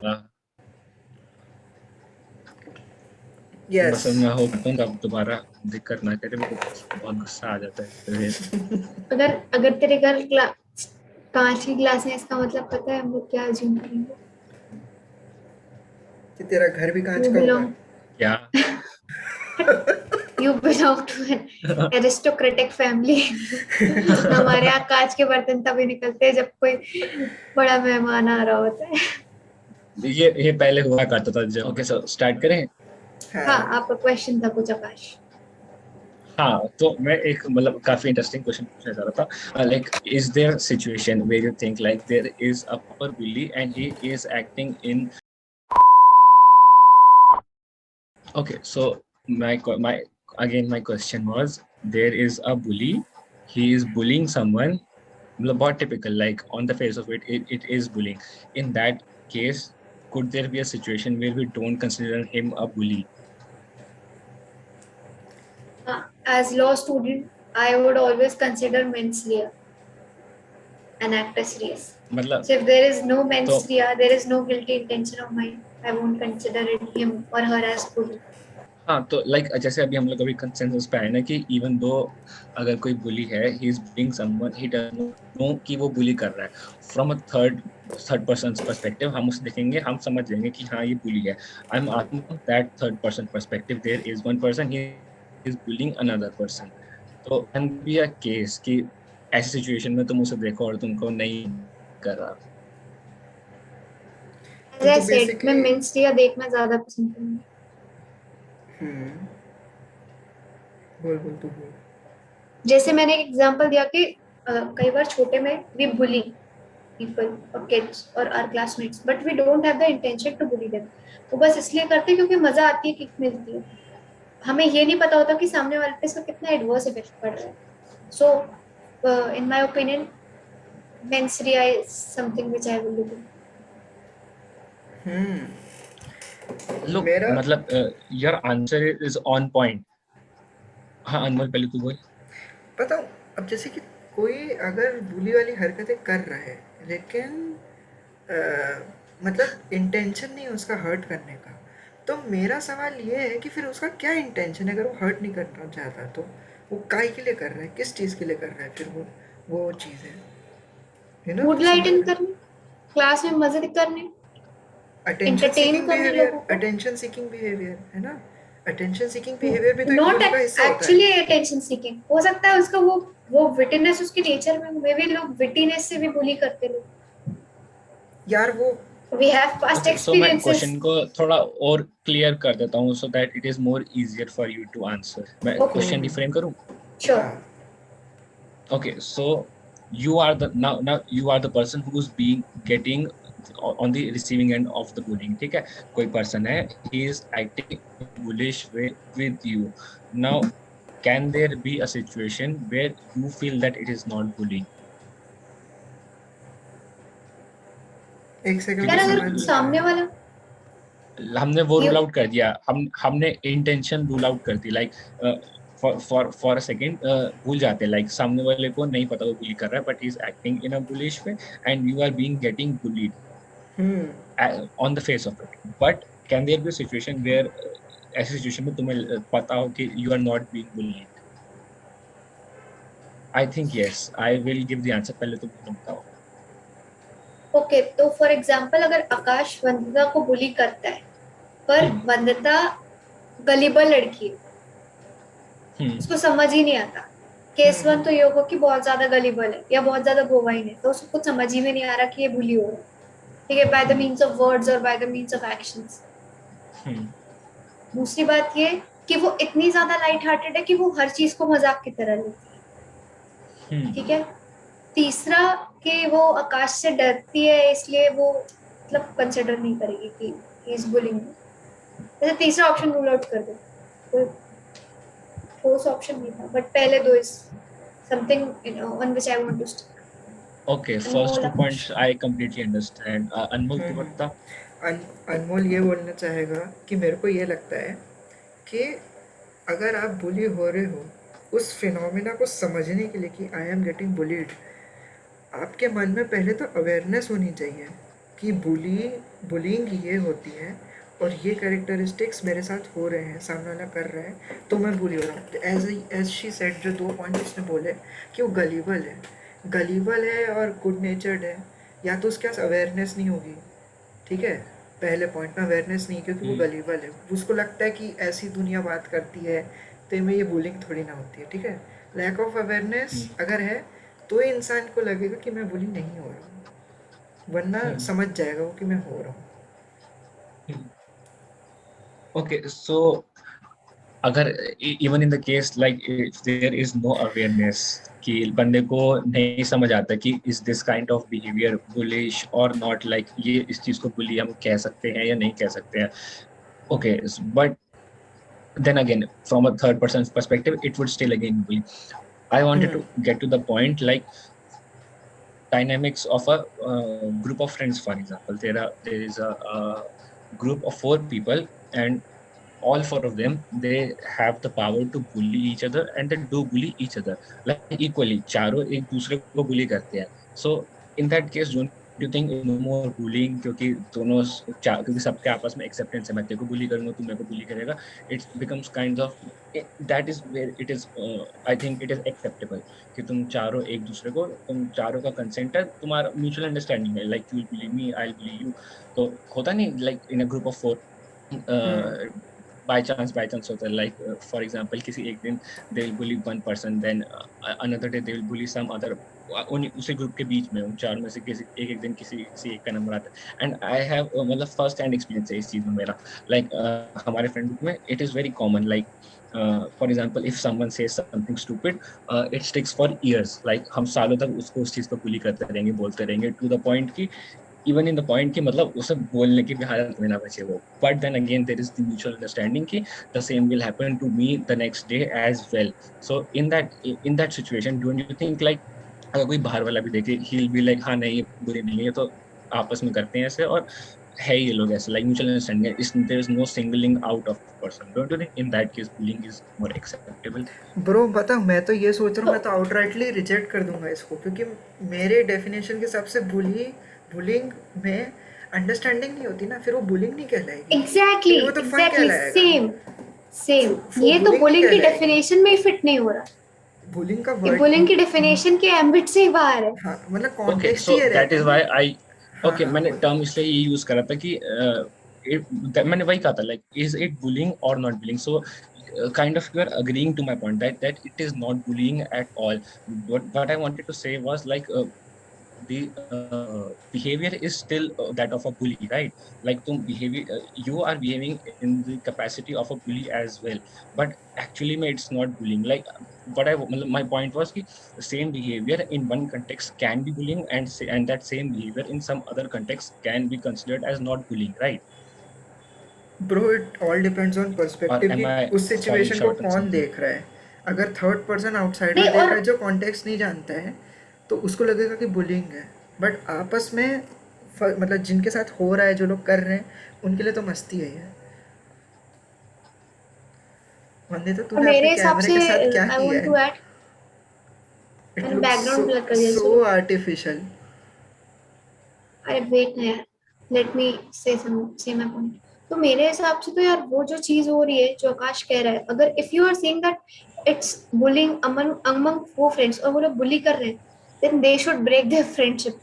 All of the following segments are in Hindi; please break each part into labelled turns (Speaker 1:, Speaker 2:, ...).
Speaker 1: हाँ,
Speaker 2: यस।
Speaker 1: बस मैं होप करता हूँ कि अब दोबारा दिक्कत ना करे, मेरे को बहुत गुस्सा आ जाता है फिर।
Speaker 3: अगर अगर तेरे घर कांच की ग्लास है, इसका मतलब पता है हम लोग क्या अज्यूम करेंगे?
Speaker 2: कि तेरा घर भी कांच
Speaker 3: यू
Speaker 2: का होगा।
Speaker 3: बिलोंग
Speaker 1: क्या?
Speaker 3: You belong to an aristocratic family. हमारे यहाँ कांच के बर्तन तभी निकलते हैं जब कोई बड़ा मेहमान आ रहा होता है।
Speaker 1: ये पहले हुआ करता था। ओके, सो स्टार्ट करें।
Speaker 3: हाँ,
Speaker 2: हाँ।
Speaker 3: आपका क्वेश्चन था कुछ, आकाश।
Speaker 1: हाँ, तो मैं एक मतलब काफी इंटरेस्टिंग क्वेश्चन पूछना चाह रहा था। Like, is there situation where you think like there is a proper bully and he is acting in, okay, so my again my question was, there is a bully, he is bullying someone, मतलब बहुत typical, like on the face of it, it is bullying. In that case, could there be a situation where we don't consider him a bully?
Speaker 3: As law student, I would always consider menswear an act as serious.
Speaker 1: मतलब
Speaker 3: So if there is no
Speaker 1: तो
Speaker 3: menswear, there is no guilty intention of mine. I won't consider it him or her as bully.
Speaker 1: हाँ, तो लाइक जैसे अभी हम लोग अभी कंसेंसस पे आए ना कि इवन दो अगर कोई बुली है, ही is bullying someone, he does not know कि वो बुली कर रहा है। From a third third person perspective हम उसे देखेंगे, हम समझ लेंगे कि हाँ ये बुली है। I am asking that third person perspective, there is one person, he is bullying another person. तो कैन बी अ केस कि ऐसी सिचुएशन में तुम उसे देखो और तुमको नहीं कर रहा।
Speaker 3: As I
Speaker 2: तो
Speaker 3: said, मैं
Speaker 2: बेसिकली
Speaker 3: menswear देखना ज्यादा पसंद करूंगी।
Speaker 2: बोल बोल तू बोल।
Speaker 3: जैसे मैंने एक एग्जांपल दिया कि कई बार छोटे में we bully people or kids or our classmates, but we don't have the intention to bully them. वो बस इसलिए करते हैं क्योंकि मजा आती है, किक मिलती है। हमें ये नहीं पता होता कि सामने वाले पे इसका कितना एडवर्स इफेक्ट पड़ रहा है। So in my opinion, menswear is something which I will look into.
Speaker 1: Look,
Speaker 2: मेरा
Speaker 1: मतलब your answer is on point. हाँ अनमोल, पहले तू बोल।
Speaker 2: बताऊँ, अब जैसे कि कोई अगर बुली वाली हरकतें कर रहा है, लेकिन मतलब इंटेंशन नहीं है उसका हर्ट करने का, तो मेरा सवाल ये है कि फिर उसका क्या इंटेंशन है? अगर वो हर्ट नहीं करना चाहता तो वो काहे के लिए कर रहा है, किस चीज़ के लिए कर रहा है फिर वो चीज़ है,
Speaker 3: मूड
Speaker 2: तू समझ
Speaker 3: लाइटन
Speaker 2: रहा है?
Speaker 3: करने, क्लास में मजे करने,
Speaker 2: अटेंशन
Speaker 3: एंटरटेन
Speaker 2: सीकिंग
Speaker 3: करने
Speaker 2: बिहेवियर,
Speaker 3: लोगों को।
Speaker 2: अटेंशन सीकिंग बिहेवियर है ना? अटेंशन सीकिंग बिहेवियर भी तो एक
Speaker 3: नॉट
Speaker 2: बुली का हिस्सा होता है।
Speaker 3: एक्चुअली अटेंशन सीकिंग, हो सकता है उसका वो विटिनेस उसके नेचर में, मे बी लोग विटिनेस से भी बुली करते लोग।
Speaker 2: यार वो
Speaker 3: वी हैव पास्ट
Speaker 1: ओके, सो मैं
Speaker 3: एक्सपीरियंसेस।
Speaker 1: क्वेश्चन को थोड़ा और क्लियर कर देता हूँ so that it is more easier for you to answer. मैं
Speaker 3: ओके,
Speaker 1: क्वेश्चन रिफ्रेम करूँ?
Speaker 3: श्योर।
Speaker 2: हाँ।
Speaker 1: Okay, so you are the now you are the person who's being getting on the receiving end of the bullying, ठीक है? कोई पर्सन है, he is acting in a bullish way with you. Now, can there be a situation where you feel that it is not bullying?
Speaker 2: एक सेकंड
Speaker 3: यार
Speaker 2: में
Speaker 1: क्योंकि
Speaker 3: अगर
Speaker 2: समझ नहीं
Speaker 3: सामने
Speaker 2: आया।
Speaker 3: वाला
Speaker 1: हमने वो
Speaker 3: यू
Speaker 1: रूल आउट कर दिया, हमने इंटेंशन रूल आउट कर दी। लाइक फॉर अ सेकेंड भूल जाते हैं, लाइक सामने वाले को नहीं पता वो बुली कर रहा है, but he is acting in a bullish way and you are being getting bullied on the face of it. But can there be a situation where ऐसी सिचुएशन में तुम्हें पता हो कि you are not being bullied? I think yes. I will give the answer. पहले तुम बताओ।
Speaker 3: ओके, तो फॉर एग्जांपल अगर आकाश वंदिता को बुली करता है, पर
Speaker 1: हम्म।
Speaker 3: वंदिता गलीबल लड़की है,
Speaker 1: हम्म।
Speaker 3: उसको समझ ही नहीं आता। केस वन तो ये होगा कि बहुत ज्यादा गलीबल है या बहुत ज्यादा बोवाइन है, तो उसको कुछ समझ ही में नहीं आ रहा कि ये बुली हो रहा है। ठीक है, by the
Speaker 1: hmm.
Speaker 3: Means of words और by the means of actions.
Speaker 1: Hmm.
Speaker 3: दूसरी बात ये कि वो इतनी ज्यादा लाइट हार्टेड है कि वो हर चीज को मजाक की तरह लेती है।
Speaker 1: हम्म।
Speaker 3: ठीक है। तीसरा कि वो आकाश से डरती है, इसलिए वो मतलब कंसिडर नहीं करेगी कि ही इज बुलिंग। वैसे तीसरा ऑप्शन रूल आउट कर दो, कोई ठोस ऑप्शन नहीं था, बट पहले दो is something on which I want to stick.
Speaker 1: Okay, first
Speaker 3: Anmol,
Speaker 1: two
Speaker 3: Akash.
Speaker 1: points I completely understand. Anmol तू
Speaker 2: हम्म।
Speaker 1: बता।
Speaker 2: अनमोल ये बोलना चाहेगा कि मेरे को ये लगता है कि अगर आप बुली हो रहे हो, उस फिनोमिना को समझने के लिए कि आई एम गेटिंग बुलीड, आपके मन में पहले तो अवेयरनेस होनी चाहिए कि बुलिंग ये होती है और ये कैरेक्टरिस्टिक्स मेरे साथ हो रहे हैं, सामने वाला कर रहा है तो मैं बुली हो रहा हूँ। एज शी सेड, जो 2 पॉइंट उसने बोले कि वो गलीबल है और गुड नेचर्ड है, या तो उसके पास अवेयरनेस नहीं होगी, ठीक है, पहले पॉइंट में अवेयरनेस नहीं है क्योंकि वो गलीबल है, उसको लगता है कि ऐसी दुनिया बात करती है तो में ये बुलिंग थोड़ी ना होती है, ठीक है। लैक ऑफ अवेयरनेस अगर है तो इंसान को लगेगा कि मैं बुली नहीं हो रहा हूँ, वरना समझ जाएगा वो कि मैं हो रहा हूँ।
Speaker 1: ओके, सो अगर even in the case like if there is no awareness कि बंदे को नहीं समझ आता कि is this kind of behaviour bullish और नॉट, लाइक ये इस चीज को बुली हम कह सकते हैं या नहीं कह सकते हैं, okay, but then again from a third person's perspective it would still again bully. I wanted to get to the point, like dynamics of a group of friends. For example, there is a group of 4 people, and all 4 of them, they have the power to bully each other, and they do bully each other like equally. चारों एक दूसरे को bully करते हैं. So in that case, don't you think no more bullying, क्योंकि क्योंकि सबके आपस में acceptance है, मैं तेरे को bully करूंगा, तू मेरे को bully करेगा, it becomes kind of, that is where it is, I think it is acceptable कि तुम चारों का कंसेंट है, तुम्हारा म्यूचुअल अंडरस्टैंडिंग है, like you will bully me, I will bully you, तो होता नहीं, like in a group of 4 by chance होता है, लाइक फॉर एग्जांपल किसी एक दिन they will bully one person, then another day they will bully some other, उसी ग्रुप के बीच में उन चार में से किसी एक दिन किसी एक का नंबर आता है, एंड आई हैव मतलब फर्स्ट हैंड एक्सपीरियंस है इस चीज में मेरा, लाइक हमारे फ्रेंड ग्रुप में it is very common, like for example if someone says something stupid, it sticks for years, like हम सालों तक उसको उस चीज को बुली करते रहेंगे, बोलते रहेंगे, टू द पॉइंट की इवन इन द पॉइंट कि मतलब उसे बोलने की भी हालत में ना बचे वो, but then again there is the mutual understanding कि the same will happen to me the next day as well. So in that situation don't you think like अगर कोई बाहर वाला भी देखे, ही विल बी लाइक हाँ नहीं, ये बुरी नहीं है, तो आपस में करते हैं ऐसे, और है ये लोग ऐसे, लाइक म्यूचुअल अंडरस्टैंडिंग है, is there is no singling out of person, don't you think in that case bullying is more acceptable?
Speaker 2: Bro बता, मैं तो ये सोच रहा हूँ, मैं तो आउटराइटली रिजेक्ट कर दूंगा इसको, क्योंकि मेरे डेफिनेशन के हिसाब से बुलिंग में अंडरस्टैंडिंग नहीं होती ना, फिर वो बुलिंग नहीं कहलाएगी,
Speaker 3: एग्जैक्टली
Speaker 2: फिर वो तो फन
Speaker 3: एग्जैक्टली
Speaker 2: कहलाएगा,
Speaker 3: सेम
Speaker 2: वो
Speaker 3: ये तो
Speaker 2: बुलिंग नहीं
Speaker 3: बुलिंग की
Speaker 2: कहलाएगी,
Speaker 3: डेफिनेशन में ही फिट नहीं हो रहा,
Speaker 2: बुलिंग का
Speaker 3: ये
Speaker 2: वर्ड,
Speaker 3: बुलिंग की डेफिनेशन के एम्बिट से ही बाहर है.
Speaker 2: हाँ मतलब
Speaker 1: ओके,
Speaker 2: कॉन्टेक्स्ट ही
Speaker 1: सो
Speaker 2: ये
Speaker 1: दैट
Speaker 2: रहता
Speaker 1: इज
Speaker 2: है
Speaker 1: व्हाई
Speaker 2: ना।
Speaker 1: आई,
Speaker 2: हाँ
Speaker 1: ओके,
Speaker 2: हाँ
Speaker 1: मैंने
Speaker 2: बोल।
Speaker 1: टर्म इसलिए ये यूज करा था कि मैंने वही कहा था, लाइक इज इट बुलिंग और not bullying, so kind of you are agreeing to my point that it is not bullying at all. What I wanted to say was like the behavior is still that of a bully, right? Like you are behaving in the capacity of a bully as well, but actually it's not bullying. Like my point was कि same behavior in one context can be bullying, and that same behavior in some other context can be considered as not bullying, right?
Speaker 2: Bro it all depends on
Speaker 1: Or
Speaker 2: perspective
Speaker 1: am
Speaker 2: कि
Speaker 1: I
Speaker 2: उस
Speaker 1: falling
Speaker 2: सिचुएशन को
Speaker 1: short on
Speaker 2: कौन
Speaker 1: something?
Speaker 2: देख रहा है। अगर थर्ड पर्सन आउटसाइडर
Speaker 3: नहीं
Speaker 2: देख रहा
Speaker 3: और
Speaker 2: है जो कॉन्टेक्स्ट नहीं जानता है तो उसको लगेगा कि बुलिंग है, बट आपस में मतलब जिनके साथ हो रहा है, जो लोग कर रहे हैं, उनके लिए तो मस्ती है ये। वंदे, तो तूने अपने
Speaker 3: मेरे हिसाब
Speaker 2: कैमरे
Speaker 3: से
Speaker 2: के साथ क्या
Speaker 3: आई
Speaker 2: किया
Speaker 3: वांट
Speaker 2: है?
Speaker 3: टू ऐड,
Speaker 2: इट
Speaker 3: मैंने
Speaker 2: लुक्स
Speaker 3: बैकग्राउंड ब्लर कर दिया,
Speaker 2: सो
Speaker 3: सॉरी.
Speaker 2: आर्टिफिशियल।
Speaker 3: अरे वेट ना यार, लेट मी से माय पॉइंट. तो मेरे हिसाब से तो यार वो जो चीज हो रही है जो आकाश कह रहा है, अगर if you are saying that it's bullying among among four friends और वो लोग बुली कर रहे हैं, then they should break their friendship,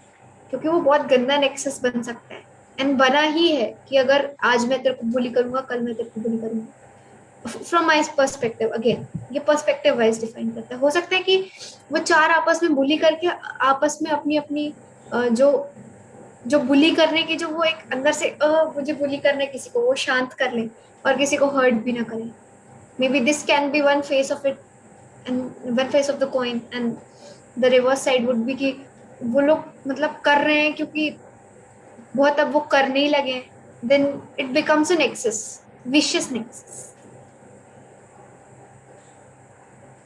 Speaker 3: क्योंकि वो बहुत गंदा नेक्सस बन सकता है. एंड बना ही है कि अगर आज मैं तेरे को बुली करूंगा, कल मैं तेरे को बुली करूंगा. फ्रॉम माई पर्सपेक्टिव, अगेन ये पर्सपेक्टिव वाइज डिफाइन करता है. हो सकता है कि वो चार आपस में बुली करके आपस में अपनी अपनी जो जो बुली करने की जो वो एक अंदर से मुझे बुली करना है किसी को, वो शांत कर ले और किसी को हर्ट भी ना करे. May be this can be one face of it and one face of the coin, and the reverse side would be कि वो लोग मतलब कर रहे हैं क्योंकि बहुत अब वो करने ही लगे, then it becomes an excess, vicious nexus.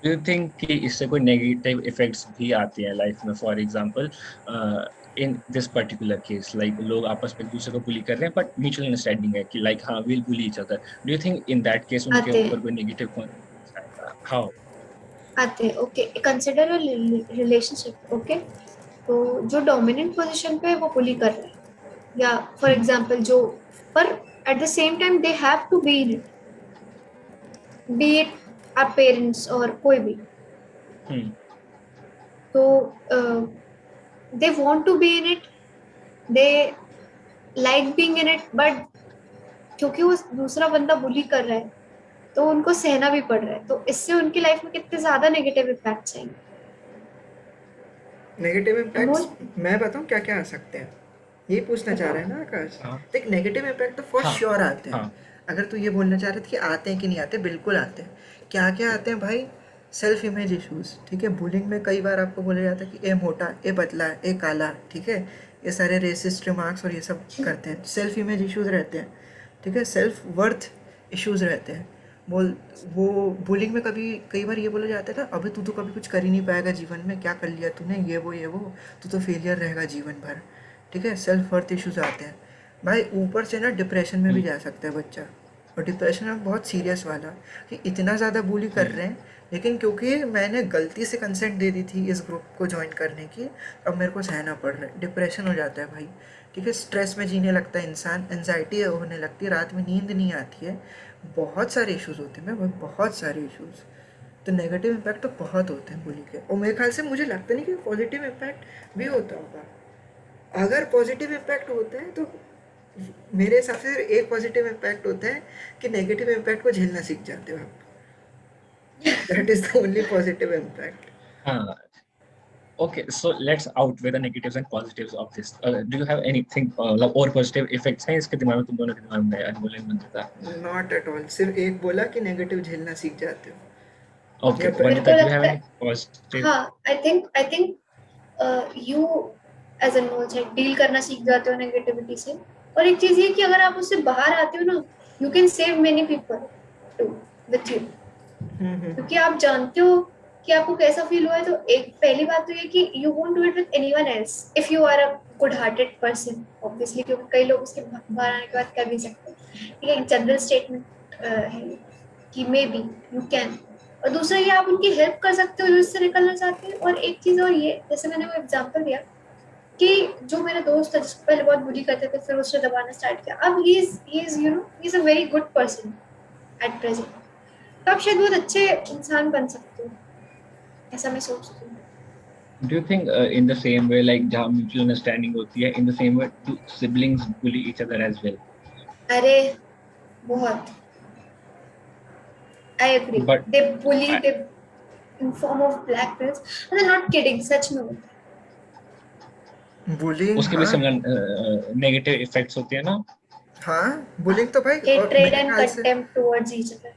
Speaker 1: Do you think कि इससे कोई नेगेटिव इफेक्ट्स भी आती हैं लाइफ में? For example in this particular case, like लोग आपस में एक दूसरे को बुली कर रहे हैं, बट म्यूचुअल अंडरस्टैंडिंग है कि लाइक हाँ will bully each other, do you think in that case उनके
Speaker 3: आते
Speaker 1: ऊपर
Speaker 3: हैं
Speaker 1: कोई नेगेटिव कॉन्सिक्वेंस आएगा? हाउ?
Speaker 3: आते हैं ओके, कंसिडर रिलेशनशिप. ओके, तो जो डोमिनेंट पोजीशन पे है वो बुली कर रहा है, या फॉर एग्जांपल जो, पर at the same time they have to be in it, be it our parents और कोई भी।
Speaker 1: हम्म
Speaker 3: तो they want to be in it, they like being in it, but क्योंकि वो दूसरा बंदा बुली कर रहा है तो उनको सहना भी पड़ रहा है, तो इससे उनकी लाइफ में कितने ज्यादा नेगेटिव इम्पैक्ट्स आएंगे।
Speaker 2: नेगेटिव इम्पैक्ट्स
Speaker 3: अनमोल।
Speaker 2: मैं बताऊँ क्या-क्या आ सकते हैं? यही पूछना चाह रहा है ना आकाश?
Speaker 1: हाँ
Speaker 2: देख नेगेटिव इम्पैक्ट तो फॉर
Speaker 1: हाँ
Speaker 2: श्योर आते हैं।
Speaker 1: हाँ
Speaker 2: अगर तू ये बोलना चाह रहा था कि आते हैं कि नहीं आते, बिल्कुल आते हैं। क्या-क्या आते हैं भाई? सेल्फ इमेज इश्यूज़, ठीक है? बुलिंग में कई बार आपको बोला जाता है कि ए मोटा, ए पतला, ए काला, ठीक है? ये सारे रेसिस्ट रिमार्क्स और ये सब करते हैं। सेल्फ इमेज इश्यूज़ रहते हैं, ठीक है? सेल्फ वर्थ इश्यूज़ रहते हैं। बोल वो बुलिंग में कभी कई बार ये बोला जाता है ना, अबे तू तो कभी कुछ कर ही नहीं पाएगा जीवन में, क्या कर लिया तूने, ये वो, तू तो फेलियर रहेगा जीवन भर, ठीक है? सेल्फ वर्थ इश्यूज आते हैं भाई। ऊपर से ना डिप्रेशन में भी
Speaker 1: हम्म
Speaker 2: जा सकता है बच्चा, और डिप्रेशन में बहुत सीरियस वाला, कि इतना ज़्यादा बुली कर
Speaker 1: हम्म
Speaker 2: रहे हैं, लेकिन क्योंकि मैंने गलती से कंसेंट दे दी थी इस ग्रुप को ज्वाइन करने की, अब मेरे को सहना पड़ रहा है। डिप्रेशन हो जाता है भाई, ठीक है? स्ट्रेस में जीने लगता है इंसान, एनजाइटी होने लगती है, रात में नींद नहीं आती है, बहुत सारे इश्यूज होते हैं भाई, बहुत सारे इश्यूज। तो नेगेटिव इम्पैक्ट तो बहुत होते हैं बुली के, और मेरे ख्याल से मुझे लगता नहीं कि पॉजिटिव इम्पैक्ट भी होता होगा। अगर पॉजिटिव इम्पैक्ट होता है तो मेरे हिसाब से एक पॉजिटिव इम्पैक्ट होता है कि नेगेटिव इम्पैक्ट को झेलना सीख जाते हो आप। That is the only positive impact.
Speaker 1: हाँ okay, so let's outweigh the negatives and positives of this. Do you have anything like और positive effects हैं इसके दिमाग में, तुम दोनों के दिमाग में, Anmol and Manjita?
Speaker 2: Not at all, सिर्फ एक बोला कि नेगेटिव झेलना सीख जाते हो
Speaker 1: Okay,
Speaker 2: या
Speaker 3: मेरे को
Speaker 1: Vanita, do you have
Speaker 3: लगता
Speaker 1: any
Speaker 3: है,
Speaker 1: positive?
Speaker 3: हाँ, आई थिंक यू एज अनमोल से डील करना सीख जाते हो नेगेटिविटी से। और एक चीज ये कि अगर आप उससे बाहर आते हो ना, you can save many people too with you, क्योंकि आप जानते हो कि आपको कैसा फील हुआ है। तो एक पहली बात तो ये कि you won't do it with anyone else if you are a good hearted person, obviously, क्योंकि कई लोग उसके बाहर आने के बाद कर भी सकते हैं। ये एक जनरल स्टेटमेंट है कि मे बी यू कैन। और दूसरा ये आप उनकी हेल्प कर सकते हो जो इससे निकलना चाहते हैं। और एक चीज और ये, जैसे मैंने वो एग्जांपल दिया कि जो मेरा दोस्त था जिसको पहले बहुत बुली करते थे, फिर उसने दबाना स्टार्ट किया, अब he is you know he is a very good person at present. तो आप शायद बहुत अच्छे इंसान बन सकते हो, ऐसा मैं सोचती हूँ।
Speaker 1: Do you think in the same way, like जहाँ mutual understanding होती है, in the same way do siblings bully each other as well?
Speaker 3: अरे बहुत, I agree,
Speaker 1: But
Speaker 3: they bully
Speaker 1: I,
Speaker 3: they in form of blackmails, I am not kidding, सच में होता
Speaker 2: बुलिंग,
Speaker 1: उसके भी
Speaker 2: हाँ।
Speaker 1: सिमिलर नेगेटिव इफेक्ट्स होते हैं ना?
Speaker 2: हाँ बुलिंग तो भाई,
Speaker 3: है,
Speaker 2: और
Speaker 3: हेट्रेड
Speaker 2: मेरे
Speaker 3: एंड
Speaker 2: ख्याल से
Speaker 3: कंटेम्प्ट टुवर्ड्स ईच अदर।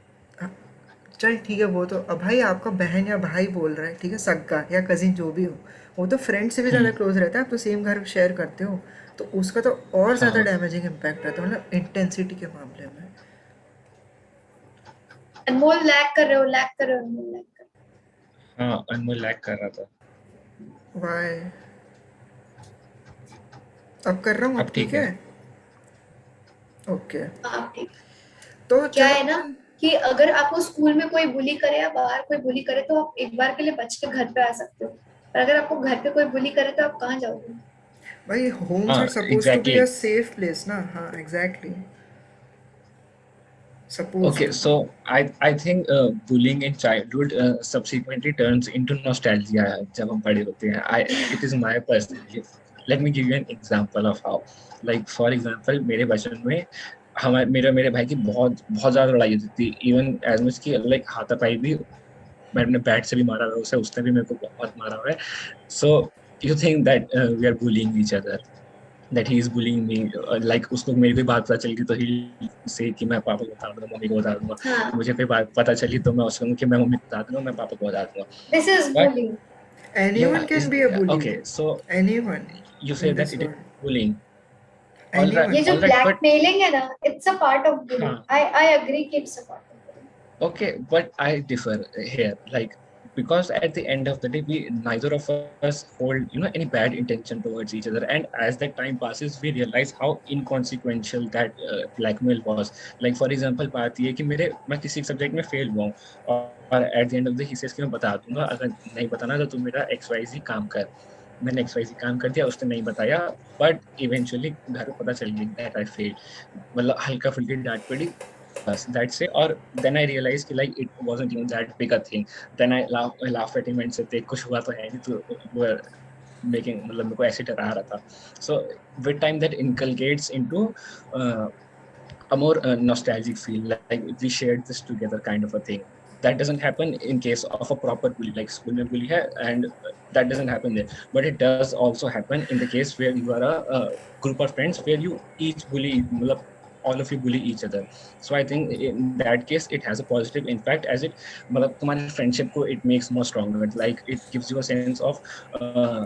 Speaker 2: चल ठीक है, वो तो अब भाई आपका बहन या भाई बोल रहा है, ठीक है, सगा या कजिन जो भी हो, वो तो फ्रेंड से भी ज़्यादा
Speaker 1: हम्म
Speaker 2: क्लोज रहता है, आप तो सेम घर शेयर करते हो, तो उसका तो और ज़्यादा
Speaker 1: हाँ
Speaker 2: डैमेजिंग इम्पैक्ट रहता है, मतलब इंटेंसिटी के मामले में।
Speaker 3: अनमोल लैग कर रहे हो, लैग कर रहे हो, अनमोल लैग कर
Speaker 1: हाँ, अनमोल लैग कर रहा था।
Speaker 2: वाई, अब कर रहा हूँ, अब
Speaker 1: अब
Speaker 2: ठीक
Speaker 1: ठीक
Speaker 2: है।
Speaker 1: है।
Speaker 2: ओके,
Speaker 3: रहे हो। हाँ ठीक।
Speaker 2: तो
Speaker 3: क्या
Speaker 2: चलो
Speaker 3: है ना
Speaker 2: अपन,
Speaker 3: कि अगर आपको स्कूल में कोई बुली करे या बाहर कोई बुली करे तो आप एक बार के लिए बच के घर पे आ सकते हो, पर अगर आपको घर पे कोई बुली करे तो आप कहाँ जाओगे।
Speaker 2: भाई होम्स
Speaker 1: हाँ
Speaker 2: are suppose to be
Speaker 1: exactly.
Speaker 2: A safe place ना, हाँ exactly, suppose
Speaker 1: Okay,
Speaker 2: to be.
Speaker 1: so I think bullying in childhood subsequently turns into nostalgia जब हम बड़े होते हैं. I It is my personal belief. Let me give you an example of how. Like for example, मेरे बचपन में हमारे मेरे भाई की बहुत बहुत ज्यादा लड़ाई होती थी. Even as much कि like हाथापाई भी, मैंने अपने बैट से भी मारा हुआ है उसे, उसने भी मेरे को बहुत मारा हुआ है. So you think that we are bullying each other? That he is bullying me, like उसको मेरी कोई बात पता चल गई तो ही से कि मैं पापा को बता दूंगा, मम्मी को बता दूंगा.
Speaker 3: हाँ,
Speaker 1: मुझे कोई बात पता चली तो मैं उसको कि मैं मम्मी को बता दूंगा, मैं पापा को बता दूंगा.
Speaker 3: This is
Speaker 1: But
Speaker 3: bullying.
Speaker 2: Anyone
Speaker 1: yeah,
Speaker 2: can
Speaker 1: is
Speaker 2: be a bully,
Speaker 1: okay. So
Speaker 2: anyone
Speaker 1: you say
Speaker 2: in
Speaker 1: that
Speaker 2: this
Speaker 1: it is
Speaker 2: world,
Speaker 1: bullying.
Speaker 3: ये जो
Speaker 1: All right, but
Speaker 3: ब्लैकमेलिंग है ना, it's a part of bullying,
Speaker 1: हाँ,
Speaker 3: आई एग्री कि it's a part of bullying.
Speaker 1: okay, but I differ here. Like because at the end of the day, we neither of us hold any bad intention towards each other. And as the time passes, we realize how inconsequential that blackmail was. Like for example, बात ये है कि मैं किसी सब्जेक्ट में फेल हुआ हूँ, और at the end of the he says कि मैं बता दूंगा, अगर नहीं बताना तो तू मेरा XYZ काम कर. मैंने XYZ काम कर दिया, उसने नहीं बताया, बट इवेंचुअली घर पे पता चल गया दैट आई फेल्ड, मतलब हल्का फुल्की डांट पड़ी, बस दैट्स इट। और देन आई रियलाइज कि like it wasn't even that big a thing. Then I laugh at him and said देख कुछ हुआ तो है नहीं, तो यू आर मेकिंग, मतलब मेरे को ऐसे डरा रहा था। So with time that inculcates into a more nostalgic feel, like we shared this together kind of a thing. That doesn't happen in case of a proper bully, like school mein bully hai, and that doesn't happen there. But it does also happen in the case where you are a group of friends where you each bully, matlab, all of you bully each other. So I think in that case it has a positive impact, as it, matlab, तुम्हारे friendship को it makes more stronger. Like it gives you a sense of uh,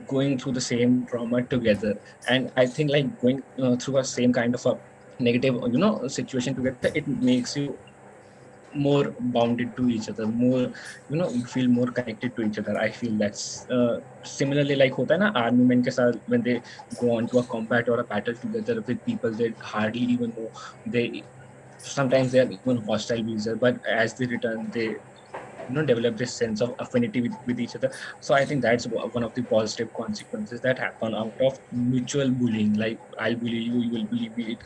Speaker 1: going through the same trauma together. And I think like going through a same kind of a negative, situation together, it makes you more bounded to each other, more, you feel more connected to each other. I feel that's similarly like hota hai na army men ke sath, when they go on to a combat or a battle together with people they hardly even know, they sometimes they are even hostile with each other, but as they return they develop this sense of affinity with each other. So I think that's one of the positive consequences that happen out of mutual bullying. Like I'll bully you, you will bully me.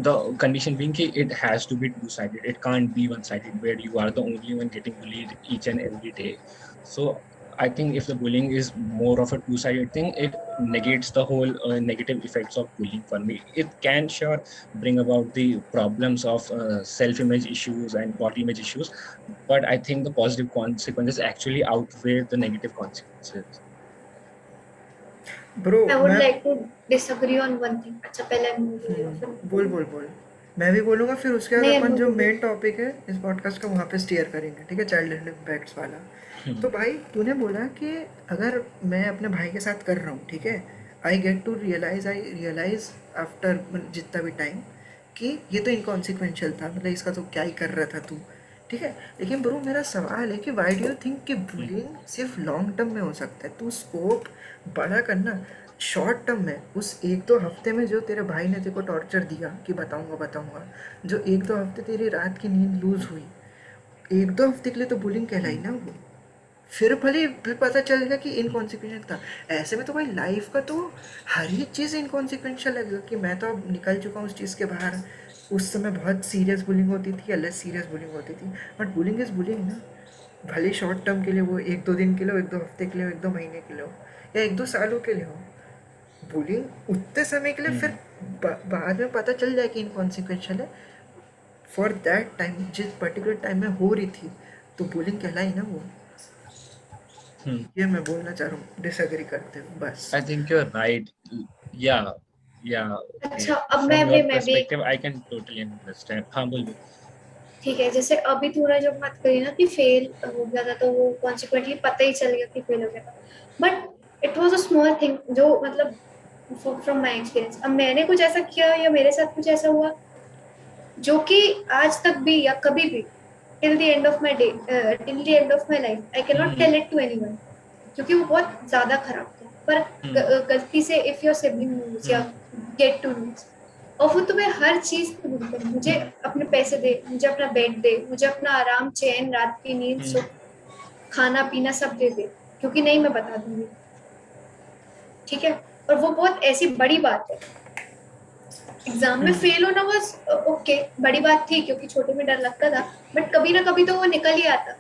Speaker 1: The condition being ki it has to be two-sided, it can't be one-sided where you are the only one getting bullied each and every day. So I think if the bullying is more of a two-sided thing, it negates the whole negative effects of bullying. For me, it can sure bring about the problems of self-image issues and body image issues, but I think the positive consequences actually outweigh the negative consequences.
Speaker 2: Bro
Speaker 3: I would
Speaker 2: मैं
Speaker 3: like to disagree on one thing. अच्छा पहले मैं बोलूँगा फिर
Speaker 2: बोल बोल बोल। मैं भी बोलूँगा, फिर उसके बाद
Speaker 3: नहीं
Speaker 2: अपन
Speaker 3: अनु
Speaker 2: जो
Speaker 3: बोलो।
Speaker 2: मेन टॉपिक है इस पॉडकास्ट का वहाँ पे स्टीयर करेंगे, ठीक है, चाइल्डहुड इम्पैक्ट्स वाला। तो
Speaker 1: Hmm.
Speaker 2: भाई तूने बोला कि अगर मैं अपने भाई के साथ कर रहा हूँ, ठीक है, आई रियलाइज आफ्टर जितना भी टाइम कि ये तो इनकॉन्सिक्वेंशियल था, मतलब इसका तो क्या ही कर रहा था तू, ठीक है। लेकिन ब्रो मेरा सवाल है कि वाई डू यू थिंक कि
Speaker 1: Hmm.
Speaker 2: बुलिंग सिर्फ लॉन्ग टर्म में हो सकता है? तू स्कोप बड़ा करना। शॉर्ट टर्म में उस एक दो हफ्ते में जो तेरे भाई ने तेरे को टॉर्चर दिया कि बताऊंगा बताऊंगा, जो एक दो हफ्ते तेरी रात की नींद लूज हुई, एक दो हफ्ते के लिए तो बुलिंग कहलाई
Speaker 1: Hmm.
Speaker 2: ना वो। फिर भले फिर पता चलेगा कि इनकॉन्सिक्वेंशियल था। ऐसे में तो भाई लाइफ का तो हर एक चीज़ इनकॉन्सिक्वेंशियल लगेगा कि मैं तो अब निकल चुका हूँ उस चीज़ के बाहर। उस समय बहुत सीरियस बुलिंग होती थी या लेस सीरियस बुलिंग होती थी, बट बुलिंग इज़ बुलिंग ना। भले शॉर्ट टर्म के लिए वो एक दो दिन के लिए हो, एक दो हफ्ते के लिए हो, एक दो महीने के लिए हो, या एक दो सालों के लिए हो, बुलिंग उतने समय के लिए फिर
Speaker 1: Hmm.
Speaker 2: बाद में पता चल जाए कि इनकॉन्सिक्वेंशियल है। फॉर दैट टाइम जिस पर्टिकुलर टाइम में हो रही थी तो बुलिंग कहलाई ना वो।
Speaker 1: Hmm.
Speaker 2: ये मैं बोलना चाह रहा हूँ डिसएग्री करते हुए बस।
Speaker 1: I think you're right. Yeah, yeah,
Speaker 3: अच्छा
Speaker 1: okay.
Speaker 3: अब
Speaker 1: From your
Speaker 3: मैं भी
Speaker 1: perspective, I can totally understand. हाँ बोलो.
Speaker 3: ठीक है। जैसे अभी तूने जो बात करी ना कि फेल हो गया था तो वो कॉन्सिक्वेंटली पता ही चल गया कि फेल हो गया था, but it was a small thing जो मतलब फ्रॉम माय एक्सपीरियंस। अब मैंने कुछ ऐसा किया या मेरे साथ कुछ ऐसा हुआ जो कि आज तक भी या कभी भी till the end of my day, till the end of my life I can not
Speaker 1: Hmm.
Speaker 3: Tell it to anyone, क्योंकि वो बहुत ज्यादा खराब था। पर
Speaker 1: Hmm.
Speaker 3: गलती से इफ योर सिबलिंग नोस या
Speaker 1: Hmm.
Speaker 3: गेट टू नोस और वो तुम्हें हर चीज पे बुरी करे, मुझे
Speaker 1: Hmm.
Speaker 3: अपने पैसे दे, मुझे अपना बेड दे, मुझे अपना आराम चैन रात की नींद
Speaker 1: Hmm.
Speaker 3: सुख खाना पीना सब दे दे, क्योंकि नहीं मैं बता दूंगी, ठीक है। और वो बहुत ऐसी बड़ी बात है। एग्जाम में फेल होना बस ओके बड़ी बात थी क्योंकि छोटे में डर लगता था, बट कभी ना कभी तो वो निकल ही आता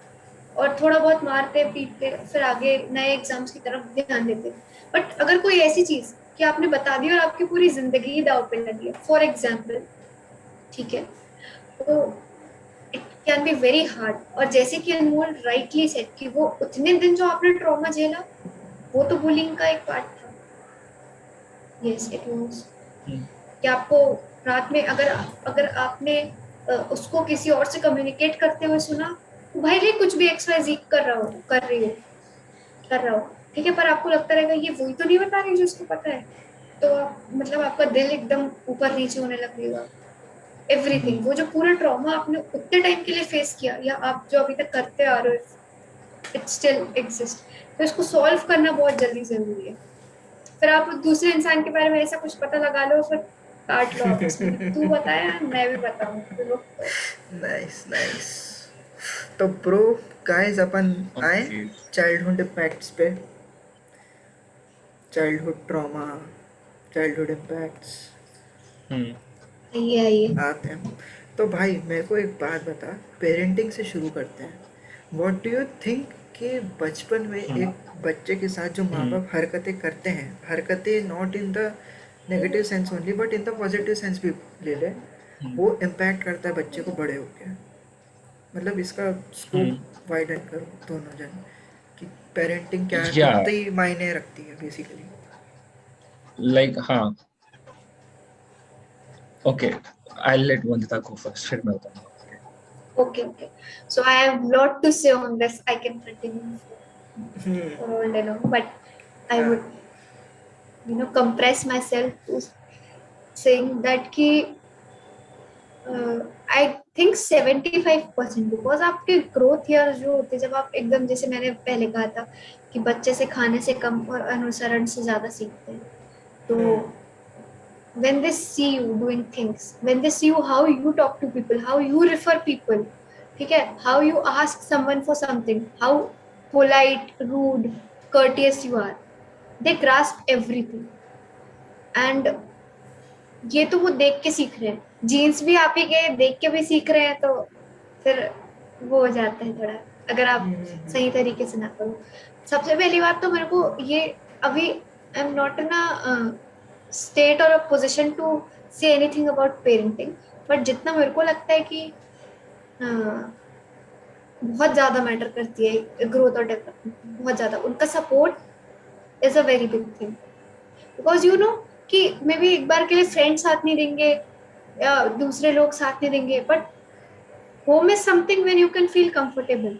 Speaker 3: और थोड़ा बहुत मारते पीटते फिर आगे नए एग्जाम्स की तरफ ध्यान देते। बट अगर कोई ऐसी चीज कि आपने बता दी और आपकी पूरी जिंदगी दाव पे लगी है, फॉर एग्जाम्पल, ठीक है, तो it can be very hard. और जैसे कि अनमोल राइटली सेड कि वो उतने दिन जो आपने ट्रॉमा झेला वो तो बुलिंग का एक पार्ट था। Yes it was
Speaker 1: Hmm.
Speaker 3: कि आपको रात में अगर अगर आपने उसको किसी और से कम्युनिकेट करते हुए सुना, तो भाई ये कुछ भी XYZ कर रहा हो कर रही हो कर रहा हो, ठीक है, पर आपको लगता रहेगा ये वही तो नहीं बता रही जो उसको पता है, तो मतलब आपका दिल एकदम ऊपर नीचे होने लगेगा।
Speaker 1: Hmm.
Speaker 3: एवरीथिंग वो जो पूरा ट्रॉमा आपने उतने टाइम के लिए फेस किया या आप जो अभी तक करते आ रहे हो इट स्टिल एग्जिस्ट, तो इसको सॉल्व करना बहुत जल्दी जरूरी है। फिर आप दूसरे इंसान के बारे में ऐसा कुछ पता लगा लो फिर काट लो आपस में कि तू बताया मैं भी बताऊं, तो रुक तो।
Speaker 2: Nice nice. तो प्रो गाइस अपन आए
Speaker 1: Okay.
Speaker 2: चाइल्डहुड इम्पैक्ट्स पे। चाइल्डहुड ट्रॉमा, चाइल्डहुड इम्पैक्ट्स
Speaker 3: आइए
Speaker 2: आते हैं। तो भाई मेरे को एक बात बता, पेरेंटिंग से शुरू करते हैं। व्हाट डू यू थिंक कि बचपन में एक बच्चे के साथ जो माँ बाप हरकतें करते हैं, हरकतें not in the negative sense only but in the positive sense भी ले ले, वो इम्पैक्ट करता है बच्चे को बड़े होके। मतलब इसका स्कोप वाइडन करो दोनों जन, कि पेरेंटिंग क्या है,
Speaker 1: या
Speaker 2: कितनी मायने रखती है बेसिकली।
Speaker 1: लाइक हाँ, okay, I let Vandita go first, फिर मैं बताऊंगा।
Speaker 3: okay. So I have lot to say on this. I can continue for all day long, but I would compress myself to saying that कि आई थिंक 75%, बिकॉज आपके ग्रोथ ईयर जो होते हैं, जब आप एकदम, जैसे मैंने पहले कहा था कि बच्चे से खाने से कम और अनुसरण से ज्यादा सीखते हैं, तो when they see you doing things, when they see you how you talk to people, how you refer people, ठीक है, how you ask someone for something, how polite, rude, courteous you are, they grasp everything. And ये तो वो देख के सीख रहे हैं, जीन्स भी आप ही के देख के भी सीख रहे हैं, तो फिर वो हो जाता है थोड़ा, अगर आप सही तरीके से ना करो। सबसे पहली बात तो मेरे को ये, अभी I am not in a state और a position to say anything about parenting, but जितना मेरे को लगता है कि बहुत ज्यादा मैटर करती है ग्रोथ और डेवलपमेंट, बहुत ज्यादा उनका support is a very big thing, because you know कि मे बी एक बार के लिए फ्रेंड साथ नहीं देंगे या दूसरे लोग साथ नहीं देंगे, but home is something when you can feel comfortable,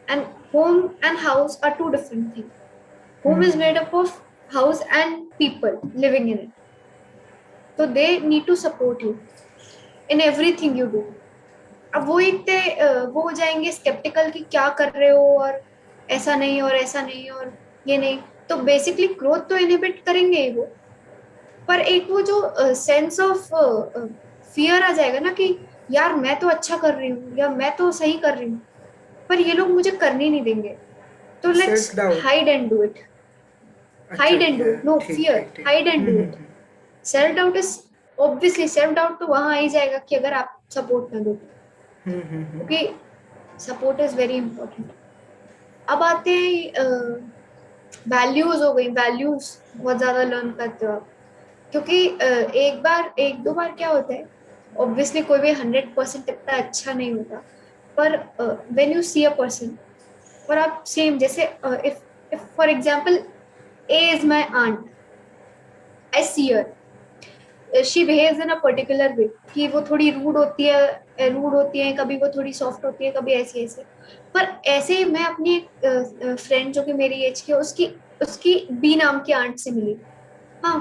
Speaker 3: and home and house are two different things. Home is made up of house and people living in it, so they need to support you in everything you do. अब वो इतने वो हो जाएंगे स्केप्टिकल कि क्या कर रहे हो और ऐसा नहीं और ऐसा नहीं और ये नहीं, तो बेसिकली ग्रोथ तो इनहिबिट करेंगे ही वो, पर एक वो जो सेंस ऑफ फियर आ जाएगा ना कि यार मैं तो अच्छा कर रही हूँ या मैं तो सही कर रही हूँ, पर ये लोग मुझे करने नहीं देंगे, तो let's
Speaker 2: self doubt.
Speaker 3: Hide and do it,
Speaker 2: अच्छा
Speaker 3: हाइड एंड डू
Speaker 2: किया,
Speaker 3: इट, नो
Speaker 2: ठीक
Speaker 3: फियर,
Speaker 2: ठीक ठीक।
Speaker 3: Hide and do it. Self doubt is obviously, self doubt तो वहां आ ही जाएगा कि अगर आप सपोर्ट ना दो, क्योंकि सपोर्ट इज वेरी इंपॉर्टेंट। अब आते हैं वैल्यूज, हो गई वैल्यूज बहुत ज्यादा लर्न करते हो आप, क्योंकि एक दो बार क्या होता है, ऑब्वियसली कोई भी 100% इतना अच्छा नहीं होता, पर when you see a person और आप सेम, जैसे if for example A is my aunt, I see her, she behaves in a particular way, कि वो थोड़ी रूड होती है, कभी वो थोड़ी सॉफ्ट होती है, कभी ऐसे ऐसे, पर ऐसे ही मैं अपनी एक फ्रेंड जो कि मेरी एज की है, उसकी उसकी बी नाम की आंट से मिली, हाँ,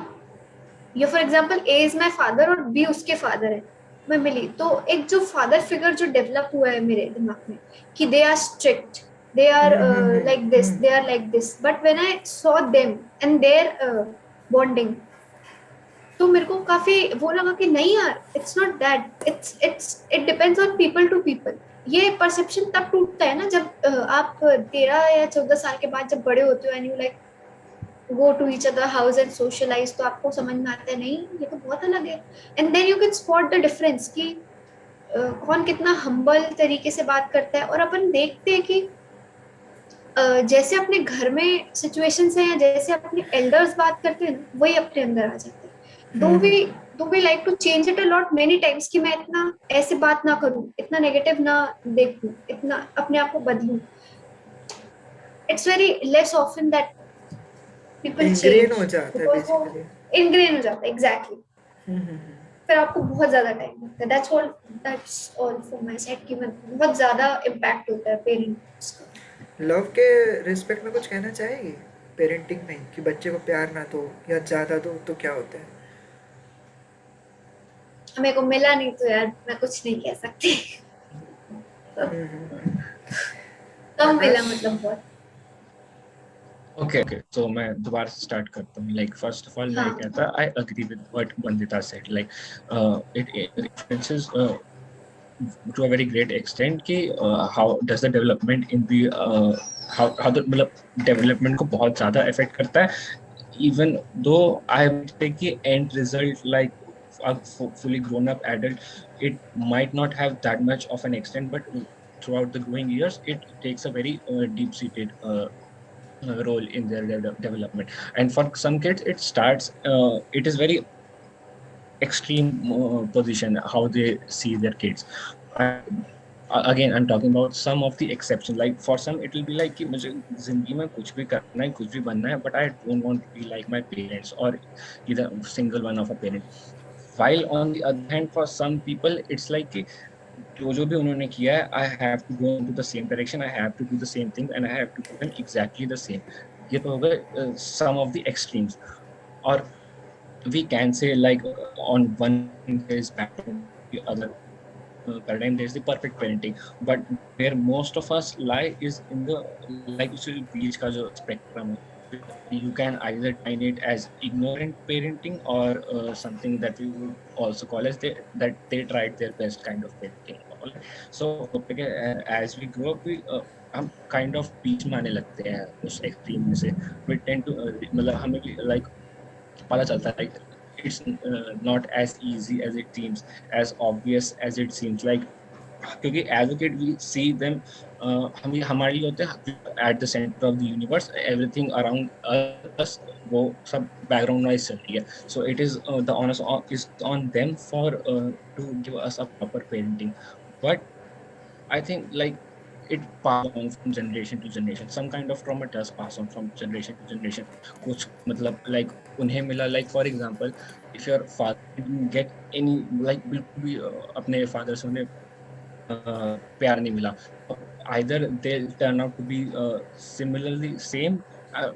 Speaker 3: या for example A is my father और बी उसके फादर है, मैं मिली, तो एक जो फादर फिगर जो डेवलप हुआ है मेरे दिमाग में कि they are strict, they are like this, they are like this, but when I saw them and their bonding, तो मेरे को काफी वो लगा कि नहीं यार, it's not that, it depends on people to people. ये परसेप्शन तब टूटता है ना जब आप 13 या 14 साल के बाद जब बड़े होते हो and you like go to each other house and socialize, तो आपको समझ में आता है नहीं ये तो बहुत अलग है, and then you can spot the difference कि कौन कितना हम्बल तरीके से बात करता है, और अपन देखते हैं कि जैसे अपने घर में सिचुएशन है या जैसे अपने एल्डर्स बात करते हैं ना, वही अपने अंदर आ जाते हैं। Though we like to change it a lot many times कि मैं इतना ऐसे बात ना करूं, इतना नेगेटिव ना देखूं, इतना अपने आप को बदलूं, it's very less often that people
Speaker 2: ingrain
Speaker 3: change,
Speaker 2: हो जाता है
Speaker 3: बिकॉज वो
Speaker 2: बेसिकली।
Speaker 3: इनग्रेन हो जाता है, एग्जैक्टली। फिर आपको बहुत ज्यादा टाइम लगता है, that's all for my side, कि मैं बहुत ज्यादा इम्पैक्ट होता है पेरेंट्स का।
Speaker 2: लव के रिस्पेक्ट में कुछ कहना चाहेगी? पेरेंटिंग में कि बच्चे को प्यार ना दो या ज़्यादा दो तो क्या होता है?
Speaker 3: मेरे को मिला नहीं तो यार मैं कुछ नहीं कह सकती। कम मिला
Speaker 2: आकाश।
Speaker 3: मतलब बहुत।
Speaker 1: ओके ओके, तो मैं दोबारा से स्टार्ट करता हूँ। लाइक फर्स्ट ऑफ ऑल मैं
Speaker 3: हाँ,
Speaker 1: कहता, I agree with what Vandita said, like it references to a very great extent कि how does the development in the how the मतलब development को बहुत ज़्यादा affect करता है, even though I would say कि end result like a fully grown up adult, it might not have that much of an extent, but throughout the growing years, it takes a very deep seated role in their development. And for some kids, it starts. It is very extreme position how they see their kids. But again, I'm talking about some of the exceptions. Like for some it will be like कि मुझे जिंदगी में कुछ भी करना है, कुछ भी बनना है, but I don't want to be like my parents or either single one of a parent. While on the other hand, for some people it's like कि जो जो भी उन्होंने किया है, I have to go into the same direction, I have to do the same thing and I have to do them exactly the same. ये तो हो गए some of the extremes. Or we can say like on one paradigm there is bad parenting, on the other paradigm there is the perfect parenting, but where most of us lie is in the like उसी बीच का जो spectrum है, where you can either define it as ignorant parenting or something that we would also call as they tried their best kind of parenting. Alright? So as we grow up we हम kind of बीच में आने लगते हैं उस extreme में से. We tend to मतलब हमें भी like पता चलता है like it's not as easy as it seems, as obvious as it seems, like क्योंकि as a kid we see them हम हमारे लिए होते हैं at the center of the universe, everything around us वो सब background noise चल रही है, so it is the onus is on them for to give us a proper parenting. But I think like it pass on from generation to generation. Some kind of trauma does pass on from generation to generation. कुछ मतलब like उन्हें मिला, like for example, if your father didn't get any like बिल्कुल भी अपने father से उन्हें प्यार नहीं मिला, either they'll turn out to be similarly same.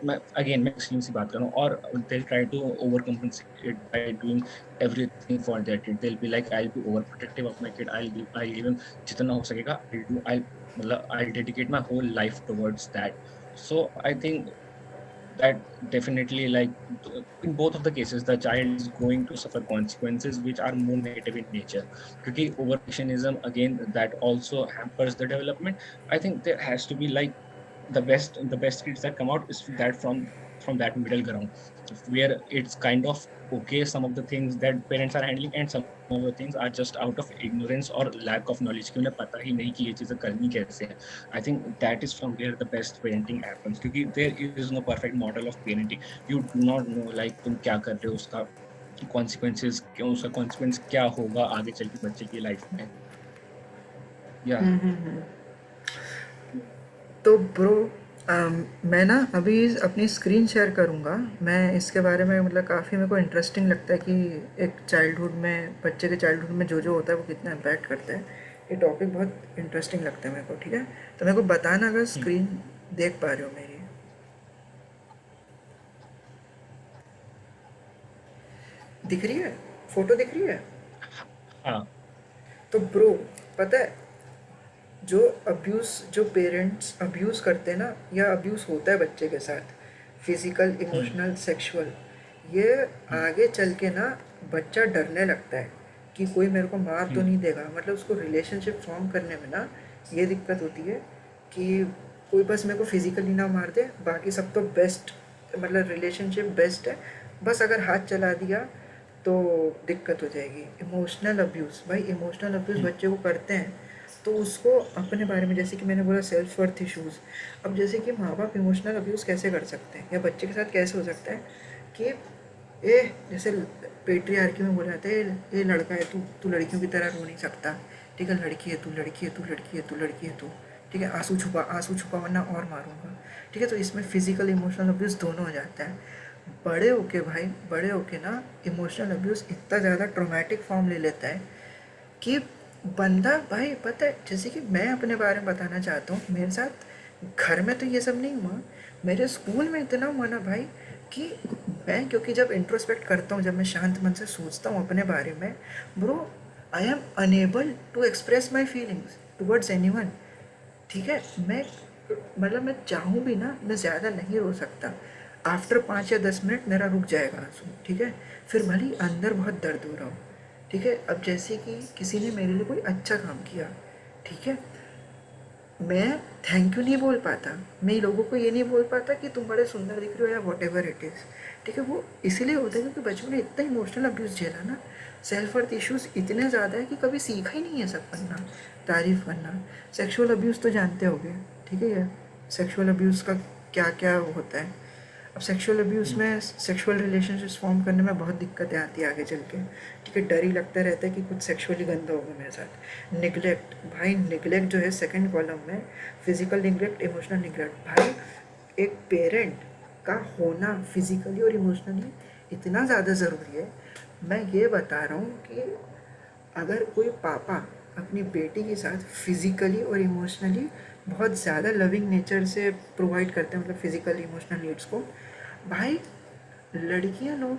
Speaker 1: मैं again मैं extreme सी बात कर रहा हूँ, or they'll try to overcompensate it by doing everything for their kid. They'll be like I'll be overprotective of my kid. I'll give him जितना हो सकेगा. I'll मतलब I'll dedicate my whole life towards that. So I think that definitely like in both of the cases the child is going to suffer consequences which are more negative in nature, because overprotectionism again that also hampers the development. I think there has to be like the best kids that come out is that from that middle ground where it's kind of okay some of the things that parents are handling and some of the things are just out of ignorance or lack of knowledge कि उन्हें पता ही नहीं कि ये चीजें करनी कैसे हैं. I think that is from where the best parenting happens, क्योंकि there is no perfect model of parenting. You do not know like तुम क्या कर रहे हो, उसका consequences क्यों, उसका consequence क्या होगा आगे चल के बच्चे की लाइफ में. या
Speaker 2: तो ब्रो मैं ना अभी अपनी स्क्रीन शेयर करूँगा. मैं इसके बारे में मतलब काफ़ी मेरे को इंटरेस्टिंग लगता है कि एक चाइल्डहुड में बच्चे के चाइल्डहुड में जो होता है वो कितना इम्पैक्ट करता है. ये टॉपिक बहुत इंटरेस्टिंग लगता है मेरे को. ठीक है, तो मेरे को बताना अगर स्क्रीन देख पा रहे हो मेरी. दिख रही है, फोटो दिख रही है.
Speaker 1: हाँ.
Speaker 2: तो ब्रो पता है जो जो पेरेंट्स अब्यूज़ करते हैं ना, या अब्यूज़ होता है बच्चे के साथ, फिज़िकल, इमोशनल, सेक्सुअल, ये आगे चल के ना बच्चा डरने लगता है कि कोई मेरे को मार तो नहीं देगा. मतलब उसको रिलेशनशिप फॉर्म करने में ना ये दिक्कत होती है कि कोई बस मेरे को फिज़िकली ना मार दे, बाकी सब तो बेस्ट, मतलब रिलेशनशिप बेस्ट है, बस अगर हाथ चला दिया तो दिक्कत हो जाएगी. इमोशनल अब्यूज़, भाई इमोशनल अब्यूज़ बच्चे को करते हैं तो उसको अपने बारे में, जैसे कि मैंने बोला सेल्फ वर्थ इश्यूज़. अब जैसे कि माँ बाप इमोशनल अब्यूज़ कैसे कर सकते हैं या बच्चे के साथ कैसे हो सकता है कि जैसे पेट्रियार्की में बोला जाता है ये लड़का है, तू तू लड़कियों की तरह रो नहीं सकता. ठीक है, लड़की है तू, लड़की है तू, लड़की है तू, लड़की है तू. ठीक है, आंसू छुपा वरना और मारूंगा. ठीक है, तो इसमें फिजिकल इमोशनल अब्यूज़ दोनों हो जाता है. बड़े होके भाई, बड़े होके ना इमोशनल अब्यूज़ इतना ज़्यादा ट्रॉमेटिक फॉर्म ले लेता है कि बंदा, भाई पता है, जैसे कि मैं अपने बारे में बताना चाहता हूँ. मेरे साथ घर में तो ये सब नहीं हुआ, मेरे स्कूल में इतना हुआ ना भाई कि मैं, क्योंकि जब इंट्रोस्पेक्ट करता हूँ, जब मैं शांत मन से सोचता हूँ अपने बारे में, bro I am unable to express my feelings towards anyone. ठीक है, मैं मतलब मैं चाहूँ भी ना, मैं ज़्यादा नहीं रो सकता. आफ्टर 5 या 10 मिनट मेरा रुक जाएगा आंसू. ठीक है, फिर भले ही अंदर बहुत दर्द हो रहा हो. ठीक है, अब जैसे कि किसी ने मेरे लिए कोई अच्छा काम किया, ठीक है, मैं थैंक यू नहीं बोल पाता, मैं लोगों को ये नहीं बोल पाता कि तुम बड़े सुंदर दिख रहे हो या वॉट एवर इट इज़। ठीक है, वो इसीलिए होता है क्योंकि बचपन में इतना इमोशनल अब्यूज़ झेला ना, सेल्फ वर्थ इश्यूज़ इतने ज़्यादा है कि कभी सीखा ही नहीं है सब करना, तारीफ़ करना। सेक्सुअल अब्यूज़ तो जानते होगे, ठीक है, ये सेक्सुअल अब्यूज़ का क्या क्या होता है। अब सेक्सुअल अब्यूज़ में सेक्सुअल रिलेशनशिप्स फॉर्म करने में बहुत दिक्कतें आती है आगे चल के। ठीक है, डर ही लगता रहता है कि कुछ सेक्सुअली गंदा होगा मेरे साथ। निगलेक्ट, भाई निगलेक्ट जो है सेकंड कॉलम में, फिजिकल निगलेक्ट, इमोशनल निगलेक्ट। भाई एक पेरेंट का होना फिजिकली और इमोशनली इतना ज़्यादा ज़रूरी है। मैं ये बता रहा हूँ कि अगर कोई पापा अपनी बेटी के साथ फिज़िकली और इमोशनली बहुत ज़्यादा लविंग नेचर से प्रोवाइड करते हैं, मतलब फिज़िकल इमोशनल नीड्स को, भाई लड़कियां लोग,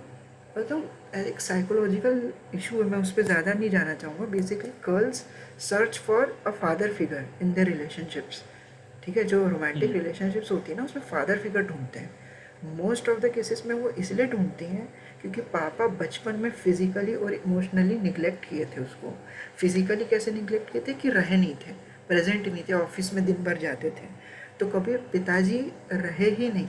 Speaker 2: बताऊँ, एक साइकोलॉजिकल इशू है, मैं उस पर ज़्यादा नहीं जाना चाहूँगा। Basically girls search for a father figure in their relationships. ठीक है, जो रोमांटिक रिलेशनशिप्स होती है ना, उसमें फादर फिगर ढूंढते हैं। मोस्ट ऑफ द केसेस में वो इसलिए ढूंढती हैं क्योंकि पापा बचपन में फिजिकली और इमोशनली निगलेक्ट किए थे उसको। फिजिकली कैसे निगलेक्ट किए थे कि रहे नहीं थे, प्रेजेंट नहीं थे, ऑफिस में दिन भर जाते थे, तो कभी पिताजी रहे ही नहीं।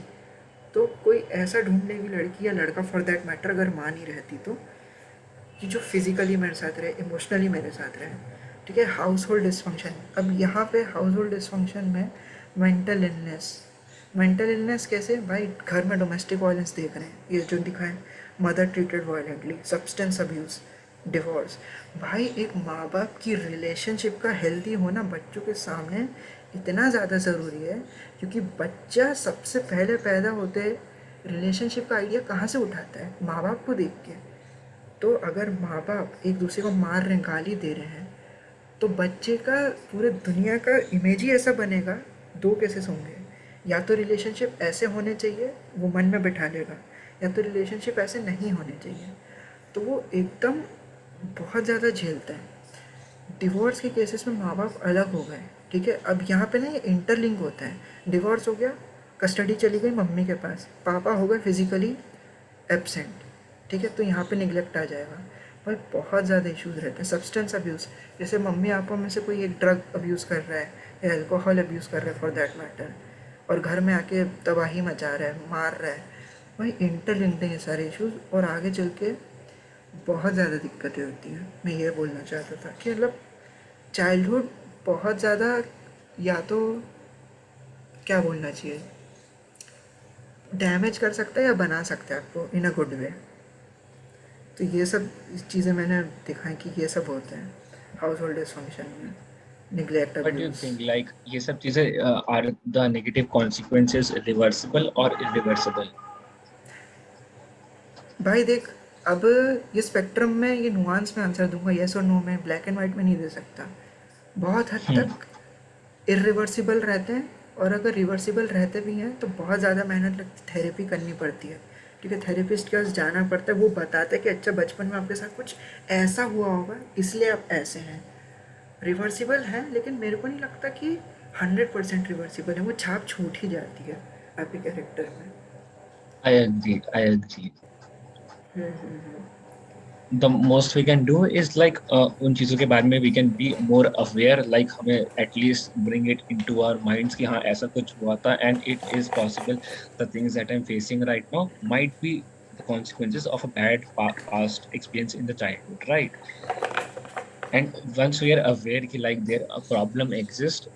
Speaker 2: तो कोई ऐसा ढूंढ लेगी लड़की या लड़का फॉर दैट मैटर, अगर माँ नहीं रहती तो, कि जो फिजिकली मेरे साथ रहे, इमोशनली मेरे साथ रहे। ठीक है, हाउस होल्ड डिसफंक्शन। अब यहाँ पे हाउस होल्ड डिसफंक्शन में मेंटल इलनेस, मेंटल इलनेस कैसे, भाई घर में डोमेस्टिक वायलेंस देख रहे हैं, ये जो दिखाएं, mother treated violently, substance abuse, divorce. भाई एक माँ बाप की रिलेशनशिप का हेल्दी होना बच्चों के सामने इतना ज़्यादा ज़रूरी है, क्योंकि बच्चा सबसे पहले पैदा होते रिलेशनशिप का आइडिया कहाँ से उठाता है, माँ बाप को देख के। तो अगर माँ बाप एक दूसरे को मार रहे हैं, गाली दे रहे हैं, तो बच्चे का पूरे दुनिया का इमेज ही ऐसा बनेगा। दो केसेस होंगे, या तो रिलेशनशिप ऐसे होने चाहिए, वो मन में बिठा लेगा, या तो रिलेशनशिप ऐसे नहीं होने चाहिए, तो वो एकदम बहुत ज़्यादा झेलता है। डिवोर्स के केसेस में माँ बाप अलग हो गए, ठीक है, अब यहाँ पे ना ये इंटरलिंक होता है। डिवोर्स हो गया, कस्टडी चली गई मम्मी के पास, पापा हो गए फिजिकली एब्सेंट, ठीक है, तो यहाँ पे निगलेक्ट आ जाएगा। भाई बहुत ज़्यादा इश्यूज रहते हैं। सब्सटेंस अब्यूज़, जैसे मम्मी पापा में से कोई एक ड्रग अब्यूज़ कर रहा है या अल्कोहल अब्यूज़ कर रहा है फॉर दैट मैटर, और घर में आके तबाही मचा रहा है, मार रहा है। भाई इंटरलिंक्ड हैं ये सारे इश्यूज, और आगे चल के बहुत ज़्यादा दिक्कतें होती हैं। मैं ये बोलना चाहता था कि मतलब चाइल्डहुड बहुत ज़्यादा, या तो क्या बोलना चाहिए, डैमेज कर सकता है या बना सकता है आपको इन अ गुड वे। तो ये सब चीज़ें मैंने देखा है कि ये सब होते हैं हाउस होल्ड डिसफंक्शन में, neglect,
Speaker 1: What do you
Speaker 2: abuse.
Speaker 1: think? Like ये सब चीजें are the negative consequences reversible or irreversible?
Speaker 2: भाई देख, अब ये स्पेक्ट्रम में, ये नुआंस में आंसर दूंगा, येस और नो में, ब्लैक एंड वाइट में नहीं दे सकता। बहुत हद
Speaker 1: हम्म
Speaker 2: तक इरिवर्सिबल रहते हैं, और अगर रिवर्सिबल रहते भी हैं तो बहुत ज़्यादा मेहनत लगती, थेरेपी करनी पड़ती है। ठीक है, थेरेपिस्ट के पास जाना पड़ता है, वो बताता है कि अच्छा बचपन में आपके साथ कुछ ऐसा हुआ होगा इसलिए आप ऐसे हैं। रिवर्सिबल है, लेकिन मेरे को नहीं लगता कि 100% रिवर्सिबल है, वो छाप छूट ही जाती है आपके कैरेक्टर में।
Speaker 1: I agree. I agree. The most we can do is like उन चीजों के बारे में we can be more aware, like हमें at least bring it into our minds कि हाँ ऐसा कुछ हुआ था and it is possible the things that I'm facing right now might be the consequences of a bad past experience in the childhood, right? And once we are aware कि like there a problem exists,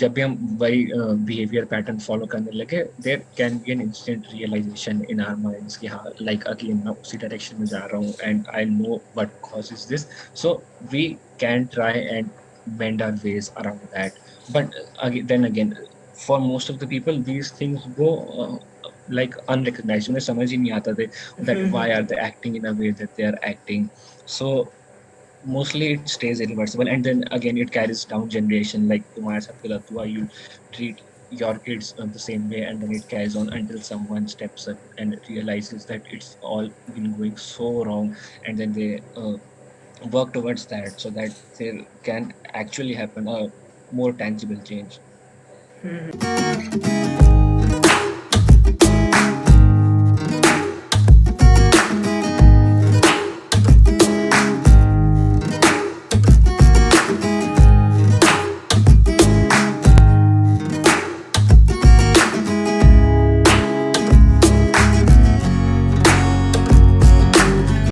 Speaker 1: जब भी हम वही बिहेवियर पैटर्न फॉलो करने लगे, there can be an instant realization in our minds कि हाँ लाइक अगेन मैं उसी डायरेक्शन में जा रहा हूँ and I know what causes this, so we can try and bend our ways around that. But again, then again, for most of the people these things go like unrecognized. उन्हें समझ ही नहीं आता थे that why are they acting in a way that they are acting. So mostly it stays irreversible, and then again it carries down generation, like तुम्हारे साथ गलत हुआ, you treat your kids the same way, and then it carries on until someone steps up and realizes that it's all been going so wrong, and then they work towards that so that there can actually happen a more tangible change.